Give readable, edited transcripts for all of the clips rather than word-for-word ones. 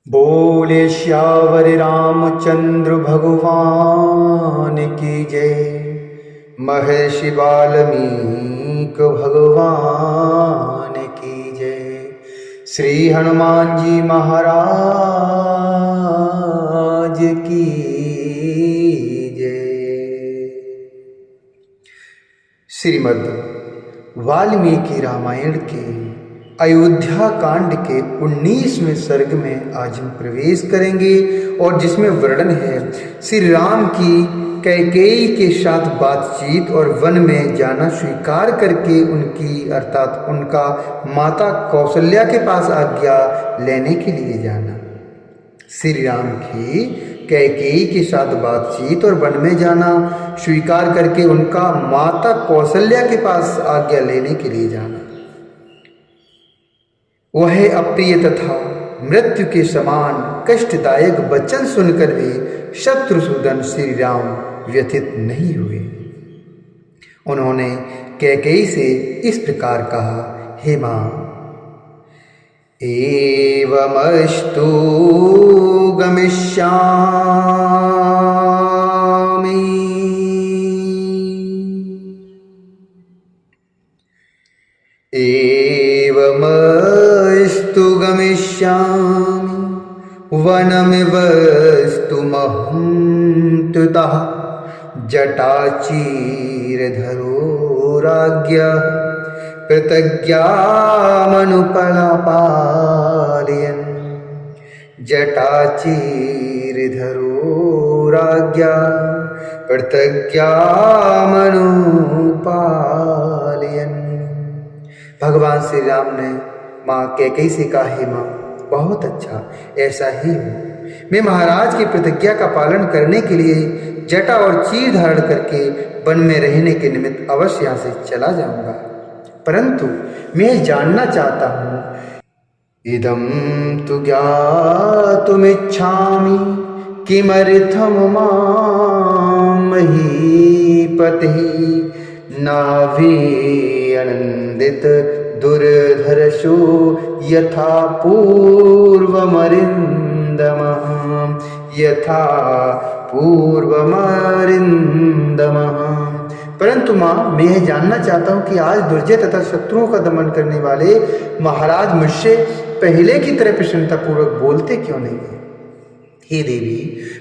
बोले श्यावर रामचंद्र भगवान की जय। महर्षि वाल्मीकि भगवान की जय। श्री हनुमान जी महाराज की जय। श्रीमद् वाल्मीकि रामायण के अयोध्या कांड के 19वें सर्ग में आज हम प्रवेश करेंगे और जिसमें वर्णन है श्री राम की कैकेयी के साथ बातचीत और वन में जाना स्वीकार करके उनकी अर्थात उनका माता कौशल्या के पास आज्ञा लेने के लिए जाना। श्री राम की कैकेयी के साथ बातचीत और वन में जाना स्वीकार करके उनका माता कौशल्या के पास आज्ञा लेने के लिए जाना। वह अप्रिय तथा मृत्यु के समान कष्टदायक वचन सुनकर भी शत्रुसूदन श्री राम व्यथित नहीं हुए। उन्होंने कैकेयी से इस प्रकार कहा, हे मां, एवमस्तु गमिष्यामि। एवमस्तु गमिष्यामि वनमिवस्तु महं तुतः जटाचीरधरो राज्ञः कृतज्ञामनुपलापालयन्। जटाचीरधरो राज्ञः कृतज्ञामनुपालयन्। भगवान श्री राम ने माँ कैकेयी से कहा, हे माँ, बहुत अच्छा, ऐसा ही हो। मैं महाराज की प्रतिज्ञा का पालन करने के लिए जटा और चीर धारण करके वन में रहने के निमित्त अवश्य यहाँ से चला जाऊंगा, परंतु मैं जानना चाहता हूँ, इदं तु ज्ञातुमिच्छामि किमर्थं मां महीपतिः नाभिनन्दित दुर्धर्षो यथा पूर्वमरिन्दमः। परंतु माँ, मैं यह जानना चाहता हूँ कि आज दुर्जय तथा शत्रुओं का दमन करने वाले महाराज मुझसे पहले की तरह प्रसन्नतापूर्वक बोलते क्यों नहीं है? हे देवी,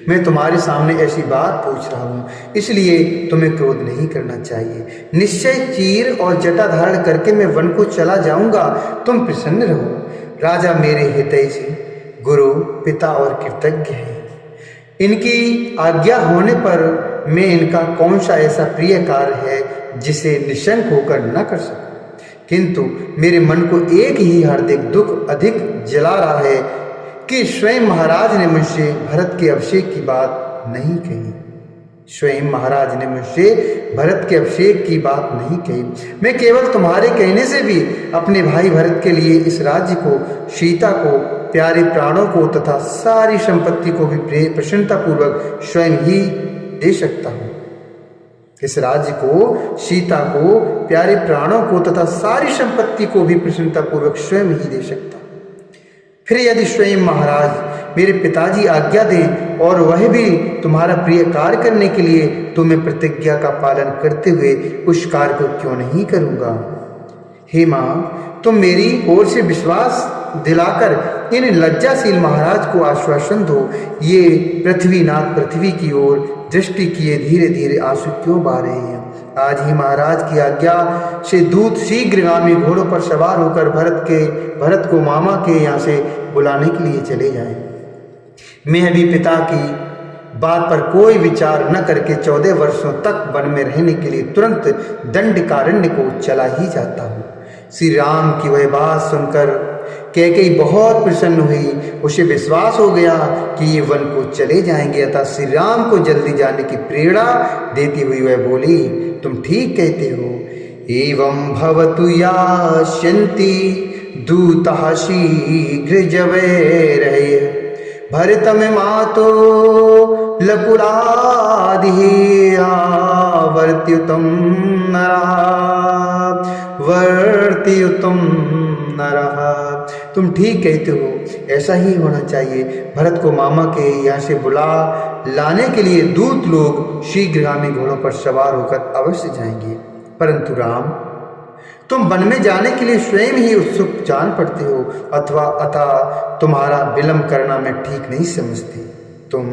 मैं तुम्हारे सामने ऐसी बात पूछ रहा हूँ, इसलिए तुम्हें क्रोध नहीं करना चाहिए। निश्चय चीर और जटा धारण करके मैं वन को चला जाऊंगा, तुम प्रसन्न रहो। राजा मेरे हितैषी, गुरु, पिता और कृतज्ञ हैं। इनकी आज्ञा होने पर मैं इनका कौन सा ऐसा प्रिय कार्य है जिसे निशंक होकर न कर सकूं? किंतु मेरे मन को एक ही हार्दिक दुख अधिक जला रहा है कि स्वयं महाराज ने मुझसे भरत के अभिषेक की बात नहीं कही। स्वयं महाराज ने मुझसे भरत के अभिषेक की बात नहीं कही। मैं केवल तुम्हारे कहने से भी अपने भाई भरत के लिए इस राज्य को, सीता को, प्यारे प्राणों को तथा सारी संपत्ति को भी प्रसन्नतापूर्वक स्वयं ही दे सकता हूँ। इस राज्य को, सीता को, प्यारे प्राणों को तथा सारी संपत्ति को भी प्रसन्नतापूर्वक स्वयं ही दे सकता हूँ। फिर यदि स्वयं महाराज मेरे पिताजी आज्ञा दें और वह भी तुम्हारा प्रिय कार्य करने के लिए, तो मैं प्रतिज्ञा का पालन करते हुए उस कार्य को क्यों नहीं करूँगा? हे माँ, तुम मेरी ओर से विश्वास दिलाकर इन लज्जाशील महाराज को आश्वासन दो। ये पृथ्वीनाथ पृथ्वी की ओर दृष्टि किए धीरे धीरे आंसू क्यों बहा रहे हैं? आज ही महाराज की आज्ञा से दूत शीघ्रगामी घोड़ों पर सवार होकर भरत को मामा के यहाँ से बुलाने के लिए चले जाएं। मैं अभी पिता की बात पर कोई विचार न करके 14 वर्षों तक वन में रहने के लिए तुरंत दंडकारण्य को चला ही जाता हूँ। श्री राम की वह बात सुनकर कैकेयी बहुत प्रसन्न हुई। उसे विश्वास हो गया कि ये वन को चले जाएंगे, अतः श्री राम को जल्दी जाने की प्रेरणा देती हुई वह बोली, तुम ठीक कहते हो। एवं भवतु यास्यन्ति दूतः शीघ्र जवैरहे भरतमिमातो लकुलादिः आवर्त्युतं नरः वर्त्युतं नरः तुम ठीक कहते हो, ऐसा ही होना चाहिए। भरत को मामा के यहाँ से बुला लाने के लिए दूत लोग शीघ्रगामी घोड़ों पर सवार होकर अवश्य जाएंगे। परंतु राम, तुम वन में जाने के लिए स्वयं ही उत्सुक जान पड़ते हो, अतः तुम्हारा विलंब करना मैं ठीक नहीं समझती। तुम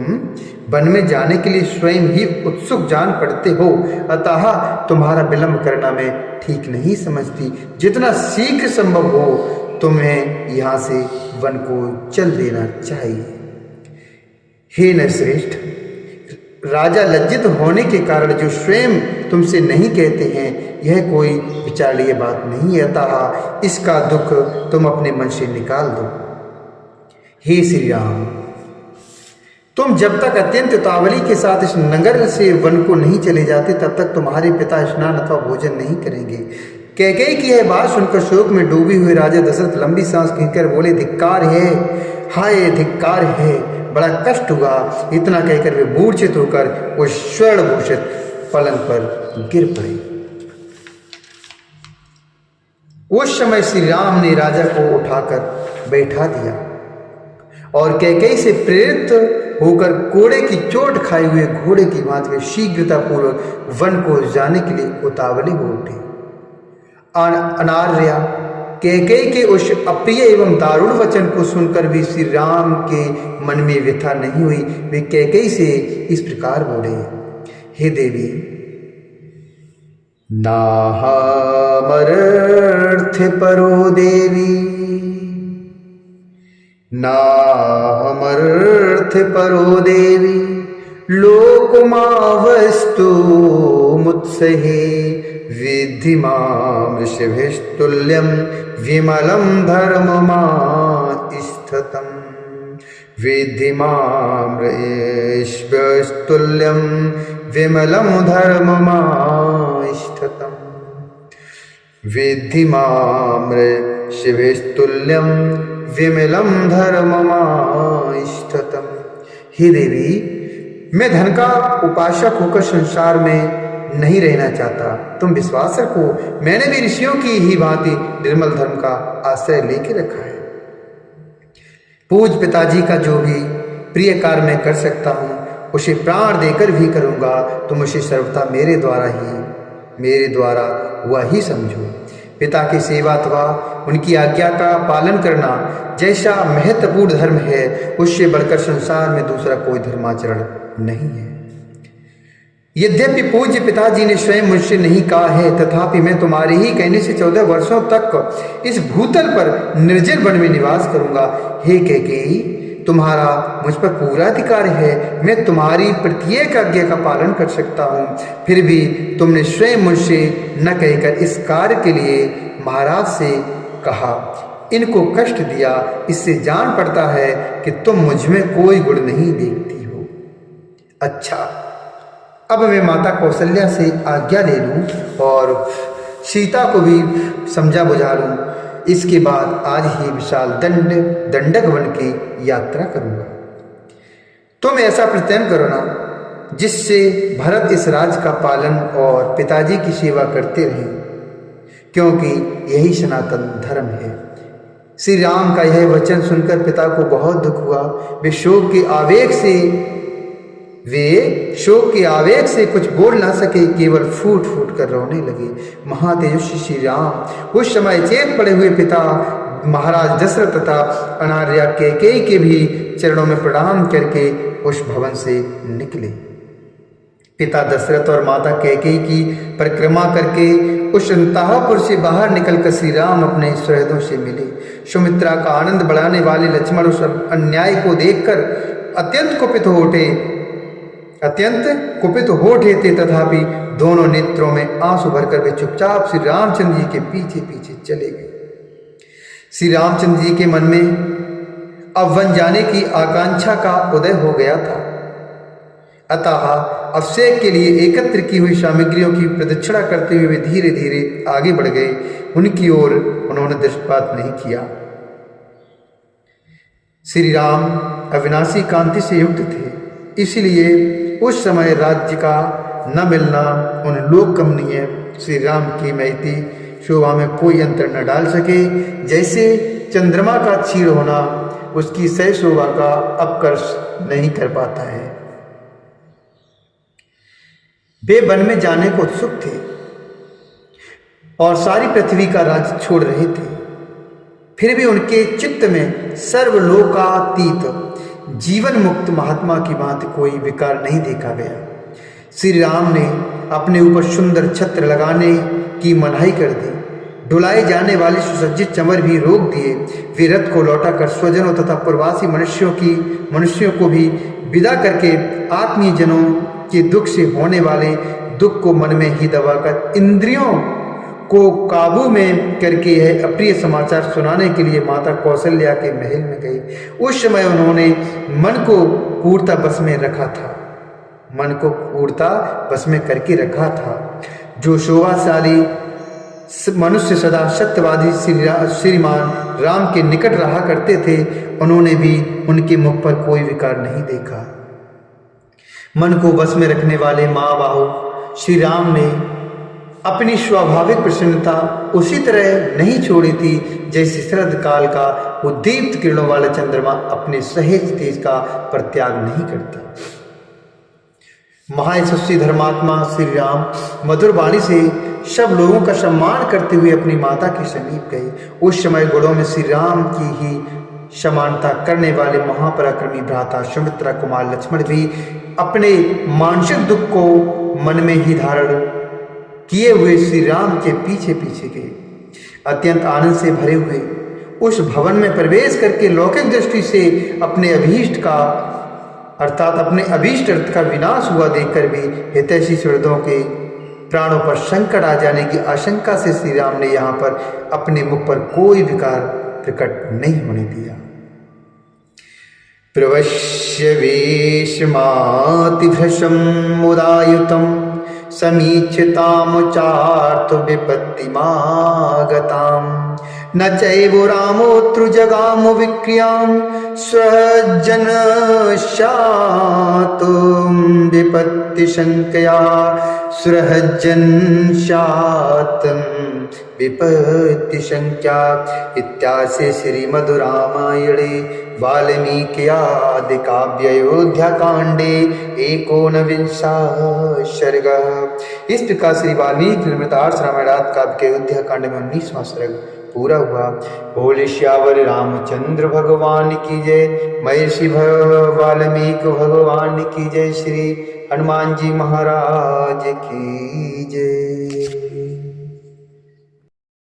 वन में जाने के लिए स्वयं ही उत्सुक जान पड़ते हो, अतः तुम्हारा विलंब करना मैं ठीक नहीं समझती। जितना शीघ्र संभव हो तुम्हें यहाँ से वन को चल देना चाहिए। हे नरश्रेष्ठ, राजा लज्जित होने के कारण जो स्वयं तुमसे नहीं कहते हैं, यह कोई विचारणीय बात नहीं है, अतः इसका दुख तुम अपने मन से निकाल दो। हे श्री राम, तुम जब तक अत्यंत उतावली के साथ इस नगर से वन को नहीं चले जाते, तब तक तुम्हारे पिता स्नान अथवा भोजन नहीं करेंगे। कैकेयी की यह बात सुनकर शोक में डूबे हुए राजा दशरथ लंबी सांस खींचकर बोले, धिक्कार है, हाय धिक्कार है, बड़ा कष्ट हुआ। इतना कहकर वे मूर्छित होकर वो स्वर्ण भूषित पलंग पर गिर पड़े। उस समय श्री राम ने राजा को उठाकर बैठा दिया और कैकेयी से प्रेरित होकर कोड़े की चोट खाए हुए घोड़े की भांति वे शीघ्रता पूर्वक वन को जाने के लिए उतावले हो उठे। अनार्या कैकेयी के उस अप्रिय एवं दारुण वचन को सुनकर भी श्री राम के मन में व्यथा नहीं हुई। वे कैकेयी से इस प्रकार बोले, हे देवी, नाहमर्थ परो देवी, नाहमर्थ परो देवी, लोकमावस्तु मुत्सहे, विद्धि मां ऋषिभिस्तुल्यं विमलं धर्ममास्थितं, विद्धि मां ऋषिभिस्तुल्यं विमलं धर्ममास्थितं, विद्धि मां ऋषिभिस्तुल्यं विमलं धर्ममास्थितं। हे देवी, मैं धन का उपासक होकर संसार में नहीं रहना चाहता। तुम विश्वास रखो, मैंने भी ऋषियों की ही भांति निर्मल धर्म का आश्रय लेके रखा है। पूज पिताजी का जो भी प्रिय कार्य मैं कर सकता हूँ, उसे प्राण देकर भी करूँगा। तुम उसे सर्वथा मेरे द्वारा हुआ ही समझो। पिता की सेवा अथवा उनकी आज्ञा का पालन करना जैसा महत्वपूर्ण धर्म है, उससे बढ़कर संसार में दूसरा कोई धर्माचरण नहीं है। यद्यपि पूज्य पिताजी ने स्वयं मुझसे नहीं कहा है, तथापि मैं तुम्हारे ही कहने से 14 वर्षों तक इस भूतल पर निर्जन वन में निवास करूंगा। हे कैकेयी, तुम्हारा मुझ पर पूरा अधिकार है। मैं तुम्हारी प्रत्येक आज्ञा का पालन कर सकता हूँ। फिर भी तुमने स्वयं मुझसे न कहकर इस कार्य के लिए महाराज से कहा, इनको कष्ट दिया। इससे जान पड़ता है कि तुम मुझ में कोई गुण नहीं देखती हो। अच्छा, अब मैं माता कौशल्या से आज्ञा ले लूँ और सीता को भी समझा बुझा लूँ। इसके बाद आज ही विशाल दंडक वन की यात्रा करूँगा। तुम ऐसा प्रयत्न करो ना, जिससे भरत इस राज का पालन और पिताजी की सेवा करते रहें, क्योंकि यही सनातन धर्म है। श्री राम का यह वचन सुनकर पिता को बहुत दुख हुआ। वे शोक के आवेग से कुछ बोल ना सके, केवल फूट फूट कर रोने लगे। महातेजस्वी श्री राम उस समय चेत पड़े हुए पिता महाराज दशरथ तथा अनार्या कैकेयी के भी चरणों में प्रणाम करके उस भवन से निकले। पिता दशरथ और माता कैकेयी की परिक्रमा करके उस अंतःपुर से बाहर निकलकर श्री राम अपने सुहृदों से मिले। सुमित्रा का आनंद बढ़ाने वाले लक्ष्मण उस अन्याय को देखकर अत्यंत कुपित हो उठे थे, तथापि दोनों नेत्रों में आंसू भरकर वे चुपचाप श्री रामचंद्र जी के पीछे पीछे चले गए। श्री रामचंद्र जी के मन में अब वन जाने की आकांक्षा का उदय हो गया था, अतः अभिषेक के लिए एकत्र की हुई सामग्रियों की प्रदक्षिणा करते हुए वे धीरे धीरे आगे बढ़ गए। उनकी ओर उन्होंने दृष्टिपात नहीं किया। श्री राम अविनाशी कांति से युक्त थे, इसलिए उस समय राज्य का न मिलना उन लोक कमनीय श्री राम की महती शोभा में कोई अंतर न डाल सके। जैसे चंद्रमा का क्षीण होना उसकी सह शोभा का अपकर्ष नहीं कर पाता है। वे वन में जाने को उत्सुक थे और सारी पृथ्वी का राज्य छोड़ रहे थे, फिर भी उनके चित्त में सर्वलोकातीत जीवन मुक्त महात्मा की भांति कोई विकार नहीं देखा गया। श्री राम ने अपने ऊपर सुंदर छत्र लगाने की मनाही कर दी, डुलाए जाने वाले सुसज्जित चमर भी रोक दिए। वे रथ को लौटाकर स्वजनों तथा प्रवासी मनुष्यों को भी विदा करके आत्मीय जनों के दुख से होने वाले दुख को मन में ही दबाकर इंद्रियों को काबू में करके यह अप्रिय समाचार सुनाने के लिए माता कौशल्या के महल में गए। उस समय उन्होंने मन को पूर्णता बस में रखा था, मन को पूर्णता बस में करके रखा था। जो शोभाशाली मनुष्य सदा सत्यवादी श्रीमान राम के निकट रहा करते थे, उन्होंने भी उनके मुख पर कोई विकार नहीं देखा। मन को बस में रखने वाले महाबाहु श्री राम ने अपनी स्वाभाविक प्रसन्नता उसी तरह नहीं छोड़ी थी जैसे शरद काल का उद्दीप्त किरणों वाला चंद्रमा अपने सहेज तेज का परित्याग नहीं करता। महायशस्वी धर्मात्मा श्री राम मधुर वाणी से सब लोगों का सम्मान करते हुए अपनी माता के समीप गए। उस समय गुणों में श्री राम की ही समानता करने वाले महापराक्रमी भ्राता सुमित्रा कुमार लक्ष्मण भी अपने मानसिक दुख को मन में ही धारण किए हुए श्री राम के पीछे पीछे गए। अत्यंत आनंद से भरे हुए उस भवन में प्रवेश करके लौकिक दृष्टि से अपने अभीष्ट का अर्थात अपने अभीष्ट अर्थ का विनाश हुआ देखकर भी हितैषी सुहृदों के प्राणों पर संकट आ जाने की आशंका से श्री राम ने यहाँ पर अपने मुख पर कोई विकार प्रकट नहीं होने दिया। प्रवश्य वेशमातिभृशं मुदायुतं समीक्षतामुचार्थ विपत्तिमागतां न चैव रामोऽत्र जगाम विक्रियां स्वजनशातुं विपत्तिशङ्कया सुरहज्जनशातं विपत्तिशङ्क्या इत्यासे श्रीमद्रामायणे वाल्मीकियादिकाव्यायोध्याकाण्डे 19वां सर्गः। इस प्रकार श्री वाल्मीकि निर्मितार्थ रामायणात् काव्य के अयोध्याकांड में 19वां सर्ग पूरा हुआ। बोले श्यावर रामचंद्र भगवान की जय। महर्षि वाल्मीकि भगवान की जय। श्री हनुमान जी महाराज की जय।